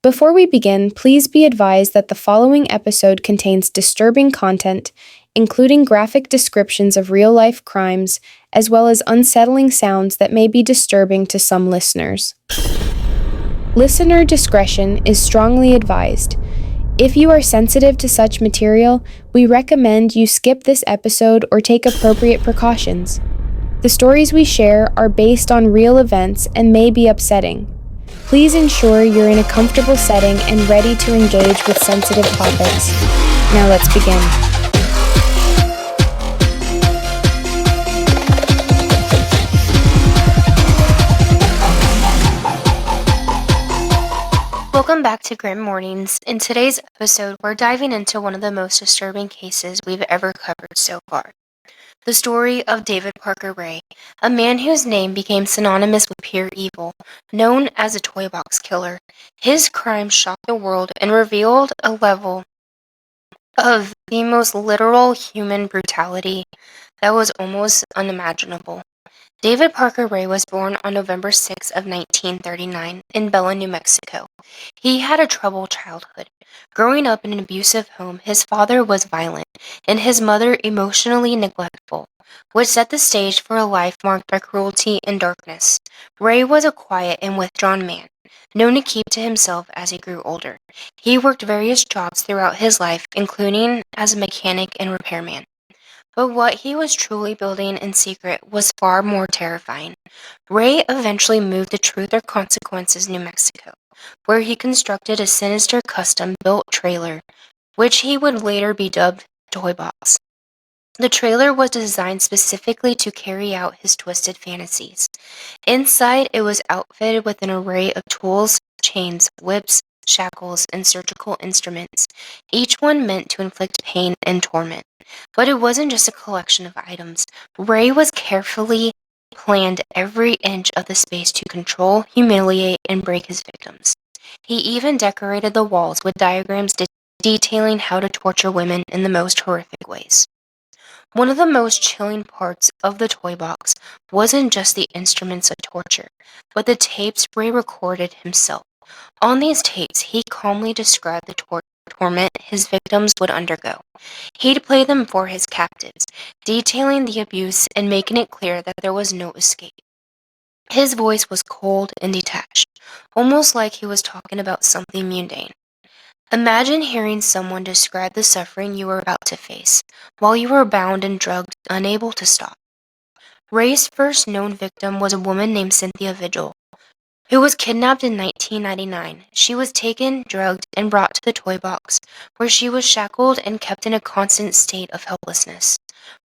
Before we begin, please be advised that the following episode contains disturbing content, including graphic descriptions of real-life crimes, as well as unsettling sounds that may be disturbing to some listeners. Listener discretion is strongly advised. If you are sensitive to such material, we recommend you skip this episode or take appropriate precautions. The stories we share are based on real events and may be upsetting. Please ensure you're in a comfortable setting and ready to engage with sensitive topics. Now let's begin. Welcome back to Grim Mornings. In today's episode, we're diving into one of the most disturbing cases we've ever covered so far. The story of David Parker Ray, a man whose name became synonymous with pure evil, known as a toy box killer. His crimes shocked the world and revealed a level of the most literal human brutality that was almost unimaginable. David Parker Ray was born on November 6 of 1939 in Bella, New Mexico. He had a troubled childhood. Growing up in an abusive home, his father was violent and his mother emotionally neglectful, which set the stage for a life marked by cruelty and darkness. Ray was a quiet and withdrawn man, known to keep to himself as he grew older. He worked various jobs throughout his life, including as a mechanic and repairman. But what he was truly building in secret was far more terrifying. Ray eventually moved to Truth or Consequences, New Mexico, where he constructed a sinister custom-built trailer, which he would later be dubbed Toy Box. The trailer was designed specifically to carry out his twisted fantasies. Inside, it was outfitted with an array of tools, chains, whips, shackles, and surgical instruments, each one meant to inflict pain and torment. But it wasn't just a collection of items. Ray was carefully planned every inch of the space to control, humiliate, and break his victims. He even decorated the walls with diagrams detailing how to torture women in the most horrific ways. One of the most chilling parts of the toy box wasn't just the instruments of torture, but the tapes Ray recorded himself. On these tapes, he calmly described the torment his victims would undergo. He'd play them for his captives, detailing the abuse and making it clear that there was no escape. His voice was cold and detached, almost like he was talking about something mundane. Imagine hearing someone describe the suffering you were about to face, while you were bound and drugged, unable to stop. Ray's first known victim was a woman named Cynthia Vigil, who was kidnapped in 1999. She was taken, drugged, and brought to the toy box, where she was shackled and kept in a constant state of helplessness.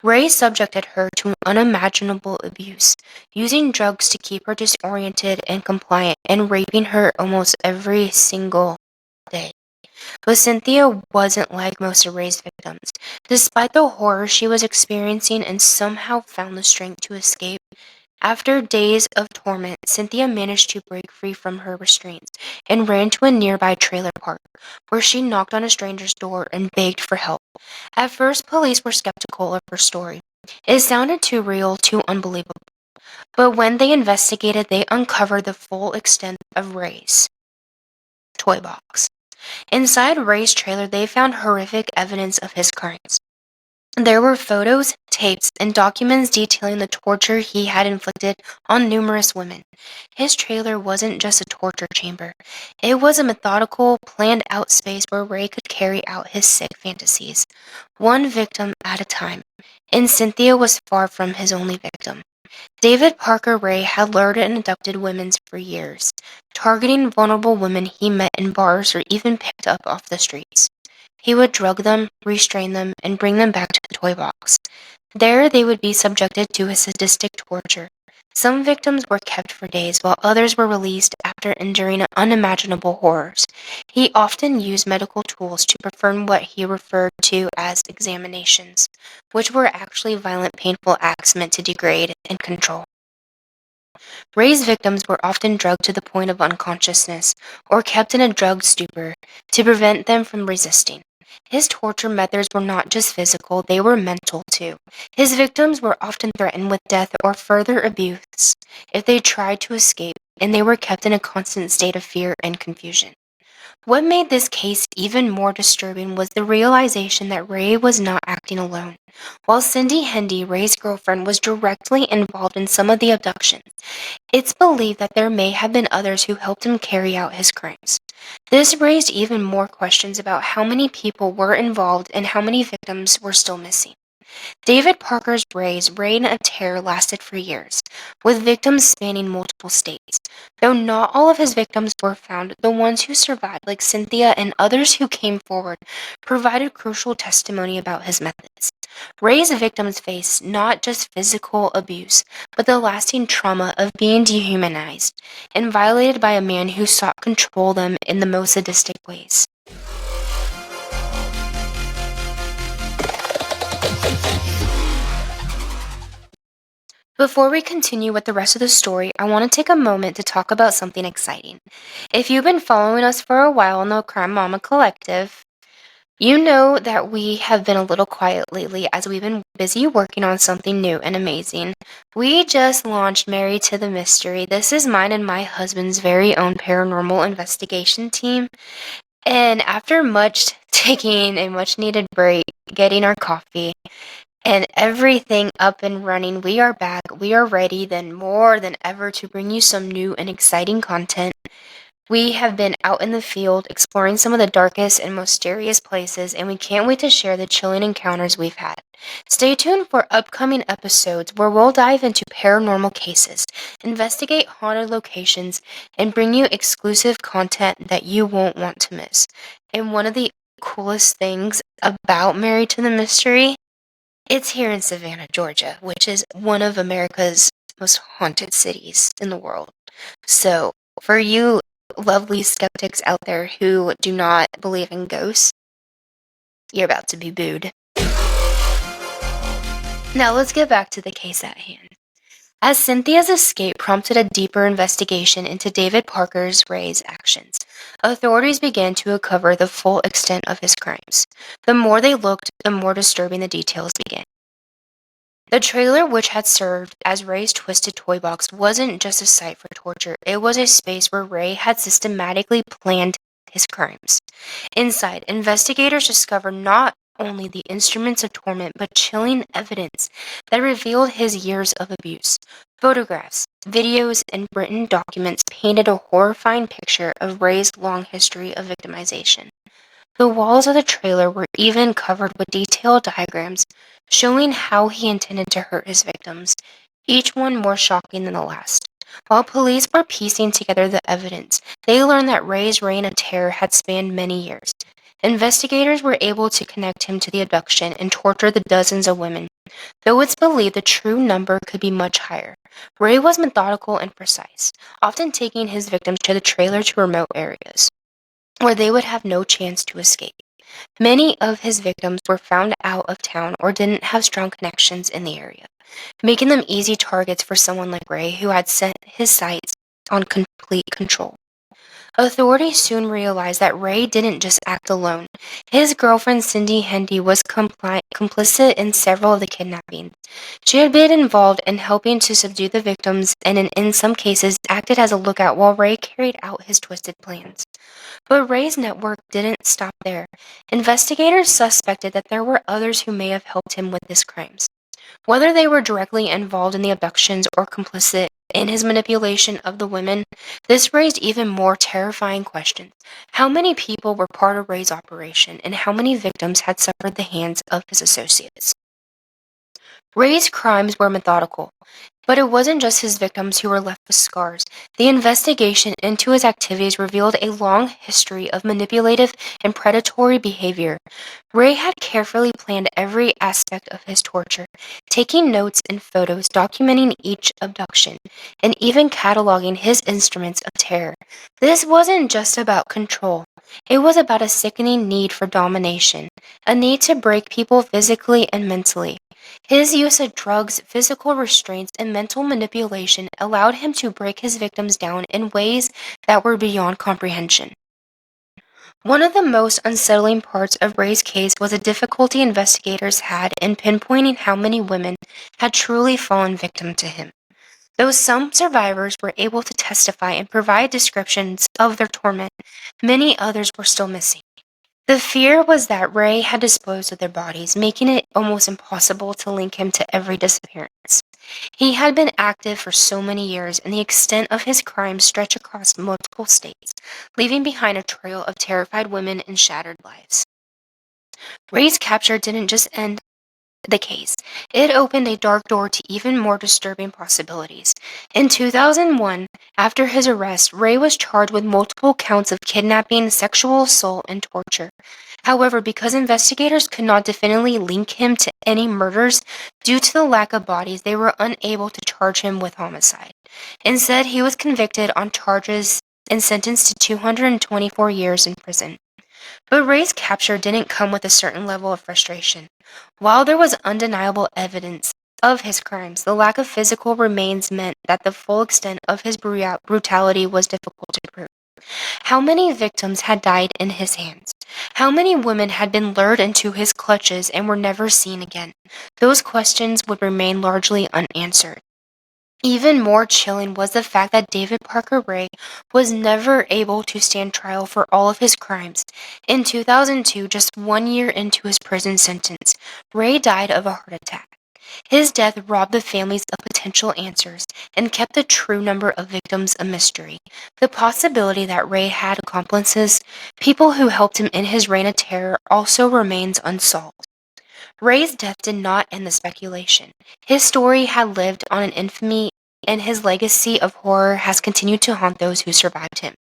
Ray subjected her to unimaginable abuse, using drugs to keep her disoriented and compliant, and raping her almost every single day. But Cynthia wasn't like most of Ray's victims. Despite the horror she was experiencing and somehow found the strength to escape, after days of torment, Cynthia managed to break free from her restraints and ran to a nearby trailer park, where she knocked on a stranger's door and begged for help. At first, police were skeptical of her story. It sounded too real, too unbelievable. But when they investigated, they uncovered the full extent of Ray's toy box. Inside Ray's trailer, they found horrific evidence of his crimes. There were photos, tapes, and documents detailing the torture he had inflicted on numerous women. His trailer wasn't just a torture chamber. It was a methodical, planned-out space where Ray could carry out his sick fantasies, one victim at a time. And Cynthia was far from his only victim. David Parker Ray had lured and abducted women for years, targeting vulnerable women he met in bars or even picked up off the streets. He would drug them, restrain them, and bring them back to the toy box. There they would be subjected to a sadistic torture. Some victims were kept for days, while others were released after enduring unimaginable horrors. He often used medical tools to perform what he referred to as examinations, which were actually violent, painful acts meant to degrade and control. Ray's victims were often drugged to the point of unconsciousness or kept in a drugged stupor to prevent them from resisting. His torture methods were not just physical, they were mental too. His victims were often threatened with death or further abuse if they tried to escape, and they were kept in a constant state of fear and confusion. What made this case even more disturbing was the realization that Ray was not acting alone. While Cindy Hendy, Ray's girlfriend, was directly involved in some of the abductions, it's believed that there may have been others who helped him carry out his crimes. This raised even more questions about how many people were involved and how many victims were still missing. David Parker's Ray's reign of terror lasted for years, with victims spanning multiple states. Though not all of his victims were found, the ones who survived, like Cynthia and others who came forward, provided crucial testimony about his methods. Ray's victims faced not just physical abuse, but the lasting trauma of being dehumanized and violated by a man who sought to control them in the most sadistic ways. Before we continue with the rest of the story, I want to take a moment to talk about something exciting. If you've been following us for a while on the Crime Mama Collective, you know that we have been a little quiet lately as we've been busy working on something new and amazing. We just launched Married to the Mystery. This is mine and my husband's very own paranormal investigation team. And after much taking a much needed break, getting our coffee, and everything up and running, we are back. We are ready then more than ever to bring you some new and exciting content. We have been out in the field exploring some of the darkest and most mysterious places, and we can't wait to share the chilling encounters we've had. Stay tuned for upcoming episodes where we'll dive into paranormal cases, investigate haunted locations, and bring you exclusive content that you won't want to miss. And one of the coolest things about Married to the Mystery, it's here in Savannah, Georgia, which is one of America's most haunted cities in the world. So, for you lovely skeptics out there who do not believe in ghosts, you're about to be booed. Now, let's get back to the case at hand. As Cynthia's escape prompted a deeper investigation into David Parker's Ray's actions, authorities began to uncover the full extent of his crimes. The more they looked, the more disturbing the details began. The trailer, which had served as Ray's twisted toy box, wasn't just a site for torture. It was a space where Ray had systematically planned his crimes. Inside, investigators discovered not only the instruments of torment, but chilling evidence that revealed his years of abuse. Photographs, videos, and written documents painted a horrifying picture of Ray's long history of victimization. The walls of the trailer were even covered with detailed diagrams showing how he intended to hurt his victims, each one more shocking than the last. While police were piecing together the evidence, they learned that Ray's reign of terror had spanned many years. Investigators were able to connect him to the abduction and torture the dozens of women, though it's believed the true number could be much higher. Ray was methodical and precise, often taking his victims to the trailer to remote areas where they would have no chance to escape. Many of his victims were found out of town or didn't have strong connections in the area, making them easy targets for someone like Ray, who had set his sights on complete control. Authorities soon realized that Ray didn't just act alone. His girlfriend Cindy Hendy was complicit in several of the kidnappings. She had been involved in helping to subdue the victims and in some cases acted as a lookout while Ray carried out his twisted plans. But Ray's network didn't stop there. Investigators suspected that there were others who may have helped him with his crimes. Whether they were directly involved in the abductions or complicit in his manipulation of the women, this raised even more terrifying questions. How many people were part of Ray's operation, and how many victims had suffered the hands of his associates? Ray's crimes were methodical, but it wasn't just his victims who were left with scars. The investigation into his activities revealed a long history of manipulative and predatory behavior. Ray had carefully planned every aspect of his torture, taking notes and photos documenting each abduction, and even cataloging his instruments of terror. This wasn't just about control. It was about a sickening need for domination, a need to break people physically and mentally. His use of drugs, physical restraints, and mental manipulation allowed him to break his victims down in ways that were beyond comprehension. One of the most unsettling parts of Ray's case was the difficulty investigators had in pinpointing how many women had truly fallen victim to him. Though some survivors were able to testify and provide descriptions of their torment, many others were still missing. The fear was that Ray had disposed of their bodies, making it almost impossible to link him to every disappearance. He had been active for so many years, and the extent of his crimes stretched across multiple states, leaving behind a trail of terrified women and shattered lives. Ray's capture didn't just end the case. It opened a dark door to even more disturbing possibilities. In 2001, after his arrest, Ray was charged with multiple counts of kidnapping, sexual assault, and torture. However, because investigators could not definitively link him to any murders due to the lack of bodies, they were unable to charge him with homicide. Instead, he was convicted on charges and sentenced to 224 years in prison. But Ray's capture didn't come with a certain level of frustration. While there was undeniable evidence of his crimes, the lack of physical remains meant that the full extent of his brutality was difficult to prove. How many victims had died in his hands? How many women had been lured into his clutches and were never seen again? Those questions would remain largely unanswered. Even more chilling was the fact that David Parker Ray was never able to stand trial for all of his crimes. In 2002, just 1 year into his prison sentence, Ray died of a heart attack. His death robbed the families of potential answers and kept the true number of victims a mystery. The possibility that Ray had accomplices, people who helped him in his reign of terror, also remains unsolved. Ray's death did not end the speculation. His story had lived on in infamy, and his legacy of horror has continued to haunt those who survived him.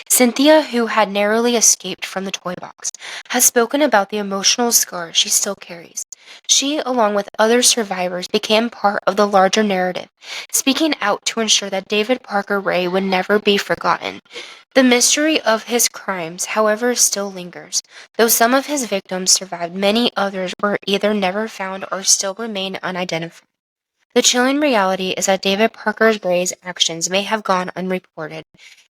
Cynthia, who had narrowly escaped from the toy box, has spoken about the emotional scars she still carries. She, along with other survivors, became part of the larger narrative, speaking out to ensure that David Parker Ray would never be forgotten. The mystery of his crimes, however, still lingers. Though some of his victims survived, many others were either never found or still remain unidentified. The chilling reality is that David Parker Ray's actions may have gone unreported,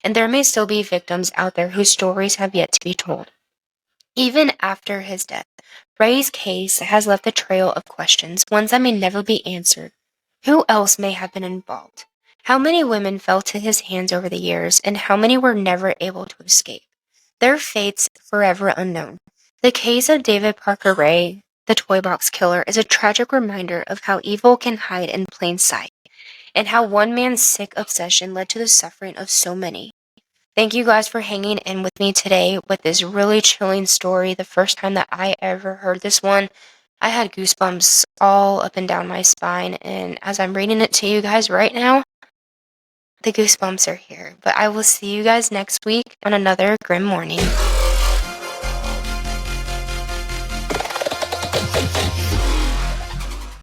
and there may still be victims out there whose stories have yet to be told. Even after his death, Ray's case has left a trail of questions, ones that may never be answered. Who else may have been involved? How many women fell to his hands over the years, and how many were never able to escape? Their fates forever unknown. The case of David Parker Ray, the toy box killer, is a tragic reminder of how evil can hide in plain sight, and how one man's sick obsession led to the suffering of so many. Thank you guys for hanging in with me today with this really chilling story. The first time that I ever heard this one, I had goosebumps all up and down my spine, and as I'm reading it to you guys right now, the goosebumps are here. But I will see you guys next week on another Grim Morning.